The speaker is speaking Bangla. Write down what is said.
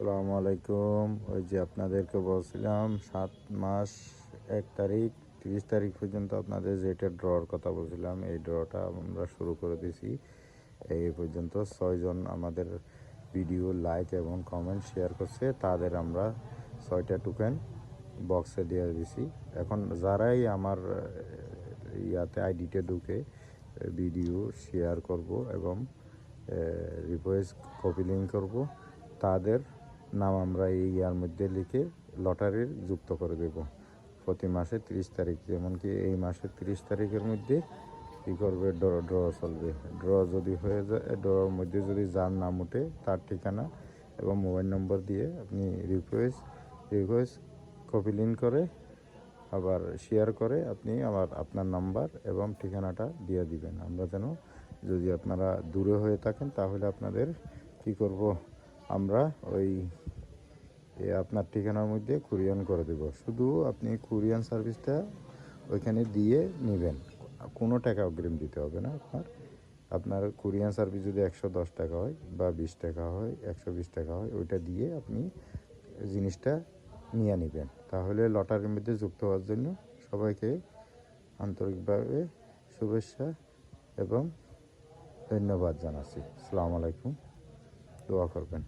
আসসালামু আলাইকুম। ওই যে আপনাদেরকে বলছিলাম 7 মাস 1 তারিখ 30 তারিখ পর্যন্ত আপনাদের যেটা ড্রর কথা বলছিলাম, এই ড্রটা আমরা শুরু করে দিয়েছি। এই পর্যন্ত 6 জন আমাদের ভিডিও লাইক এবং কমেন্ট শেয়ার করছে, তাদের আমরা 6টা টোকেন বক্সে দিয়ে দিছি। এখন যারাই আমার ইয়াতে আইডিতে ঢুকে ভিডিও শেয়ার করব এবং রিকোয়েস্ট কপি লিঙ্ক করব, তাদের নাম আমরা এই ইয়ার মধ্যে লিখে লটারির যুক্ত করে দেব প্রতি মাসে 30 তারিখ। যেমন কি এই মাসের 30 তারিখের মধ্যে কী করবে, ড্র চলবে। ড্র যদি হয়ে যায়, ড্রর মধ্যে যদি যার নাম ওঠে তার ঠিকানা এবং মোবাইল নম্বর দিয়ে আপনি রিকোয়েস্ট কপি লিঙ্ক করে আবার শেয়ার করে আপনি আপনার নাম্বার এবং ঠিকানাটা দিয়ে দিবেন। আমরা যেন, যদি আপনারা দূরে হয়ে থাকেন তাহলে আপনাদের কি করব, আমরা ওই আপনার ঠিকানার মধ্যে কুরিয়ান করে দেব। শুধু আপনি কুরিয়ান সার্ভিসটা ওইখানে দিয়ে নেবেন, কোনো টাকা অগ্রিম দিতে হবে না। আপনার কুরিয়ান সার্ভিস যদি 110 টাকা হয় বা 20 টাকা হয়, 120 টাকা হয়, ওইটা দিয়ে আপনি জিনিসটা নিয়ে নেবেন। তাহলে লটারির মধ্যে যুক্ত হওয়ার জন্য সবাইকে আন্তরিকভাবে শুভেচ্ছা এবং ধন্যবাদ জানাচ্ছি। আসসালামু আলাইকুম, দোয়া করবেন।